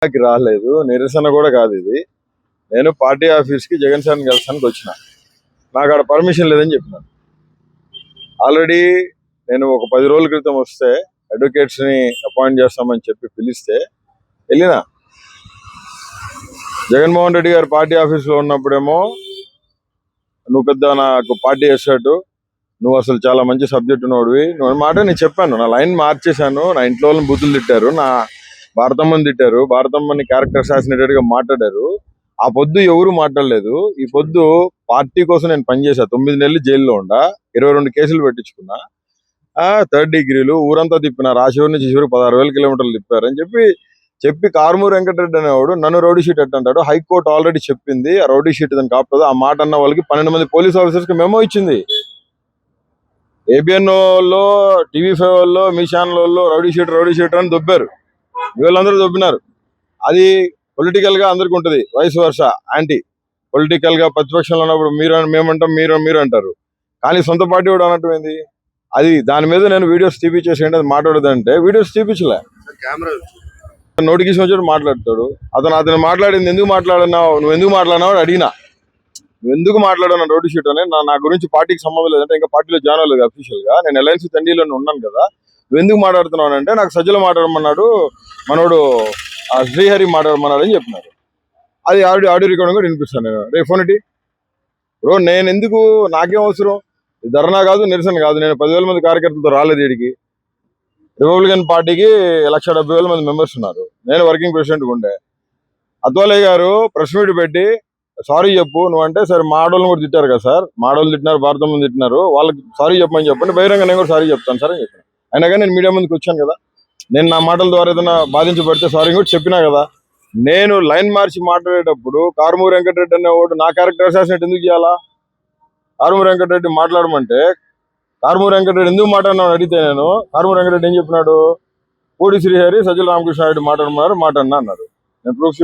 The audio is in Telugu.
నాకు రాలేదు, నిరసన కూడా కాదు ఇది. నేను పార్టీ ఆఫీస్కి జగన్ సార్ని కలిసానికి వచ్చిన. నాకు ఆడ పర్మిషన్ లేదని చెప్పినాను. ఆల్రెడీ నేను ఒక 10 రోజుల క్రితం వస్తే అడ్వకేట్స్ని అపాయింట్ చేస్తామని చెప్పి పిలిస్తే వెళ్ళినా. జగన్మోహన్ రెడ్డి గారు పార్టీ ఆఫీస్లో ఉన్నప్పుడేమో నువ్వు పెద్ద నాకు పార్టీ వేసాడు, నువ్వు అసలు చాలా మంచి సబ్జెక్ట్ ఉన్నోడివి, నువ్వు మాట నేను చెప్పాను. నా లైన్ మార్చేశాను. నా ఇంట్లో వాళ్ళని బూతులు తిట్టారు, నా భారతమ్మని తిట్టారు, భారతమ్మని క్యారెక్టర్ అసాసినేటెడ్ గా మాట్లాడారు. ఆ పొద్దు ఎవరు మాట్లాడలేదు. ఈ పొద్దు పార్టీ కోసం నేను పనిచేసా. 9 నెలలు జైల్లో ఉండా, 22 కేసులు పెట్టించుకున్నా, 3rd డిగ్రీలు, ఊరంతా తిప్పిన. రాశివరి నుంచి చివరికి 16,000 కిలోమీటర్లు తిప్పారని చెప్పి కారుమూరి వెంకటరెడ్డి అనేవాడు నన్ను రౌడీ షీట్ అంటాడు. హైకోర్టు ఆల్రెడీ చెప్పింది ఆ రౌడీ షీట్ దానికి కాకపోతే ఆ మాట అన్న వాళ్ళకి 12 మంది పోలీస్ ఆఫీసర్స్ కి మెమో ఇచ్చింది. ఏబిఎన్ వాళ్ళు, TV5 వాళ్ళు, మీ ఛానల్ వాళ్ళు రౌడీ షీట్ అని దొబ్బారు. వీళ్ళందరూ దొబ్బినారు. అది పొలిటికల్ గా అందరికి ఉంటుంది, వైస్ వర్స. యాంటీ పొలిటికల్ గా ప్రతిపక్షంలో ఉన్నప్పుడు మేమంటాం, మీరు అంటారు. కానీ సొంత పార్టీ కూడా అనటం ఏంది? అది దాని మీద నేను వీడియోస్ తీపిచ్చేసేయండి, అది మాట్లాడదంటే వీడియోస్ తీపిచ్చలే. నోటిఫికేషన్ వచ్చి మాట్లాడతాడు. అతను మాట్లాడింది ఎందుకు మాట్లాడినావు, నువ్వు ఎందుకు మాట్లాడినావు అని అడిగినా. నువ్వు ఎందుకు మాట్లాడావు రోడ్డు షీట్ అని. నా గురించి పార్టీకి సంబంధం లేదంటే ఇంకా పార్టీలో జాయిన్ అవ్వలేదు అఫీషియల్ గా. నేను ఎల్ఐసి తండ్రిలో ఉన్నాను కదా. నువ్వు ఎందుకు మాట్లాడుతున్నావు అంటే నాకు సజ్జలు మాట్లాడమన్నాడు, మనోడు శ్రీహరి మాట్లాడమన్నాడు అని చెప్పినారు. అది ఆడియో రికార్డింగ్ కూడా వినిపిస్తాను నేను. రేపు ఫోన్ ఇటీ బ్రో. నేను ఎందుకు, నాకేం అవసరం? ధర్నా కాదు, నిరసన కాదు. నేను 10,000 మంది కార్యకర్తలతో రాలేదు వీడికి. రిపబ్లికన్ పార్టీకి 1,70,000 మంది మెంబర్స్ ఉన్నారు. నేను వర్కింగ్ ప్రెసిడెంట్ ఉండే. అద్వాలయ్య గారు ప్రెస్ మీట్ పెట్టి సారీ చెప్పు నువ్వు అంటే, సరే మాడోళ్ళని కూడా తిట్టారు కదా సార్, మాడోళ్ళు తిట్టినారు, భారతం తిట్టినారు, వాళ్ళకి సారీ చెప్పమని చెప్పండి, బహిరంగ నేను కూడా సారీ చెప్తాను సార్ అని చెప్పాను. అయినా కానీ నేను మీడియా ముందుకు వచ్చాను కదా. నేను నా మాటల ద్వారా ఏదైనా బాధించబడితే సారీ కూడా చెప్పినా కదా. నేను లైన్ మార్చి మాట్లాడేటప్పుడు కారుమూరి వెంకటరెడ్డి అనేవాడు నా క్యారెక్టర్ అసాసినేట్ ఎందుకు చేయాలా? కారుమూరి వెంకటరెడ్డి మాట్లాడమంటే కారుమూరి వెంకటరెడ్డి ఎందుకు మాట్లాడినావు అడిగితే నేను కారుమూరి వెంకటరెడ్డి ఏం చెప్పినాడు, కోడి శ్రీహరి, సజ్జల రామకృష్ణ రెడ్డి మాట్లాడమన్నారు, మాట్లాడినా అన్నారు. నేను ప్రూఫ్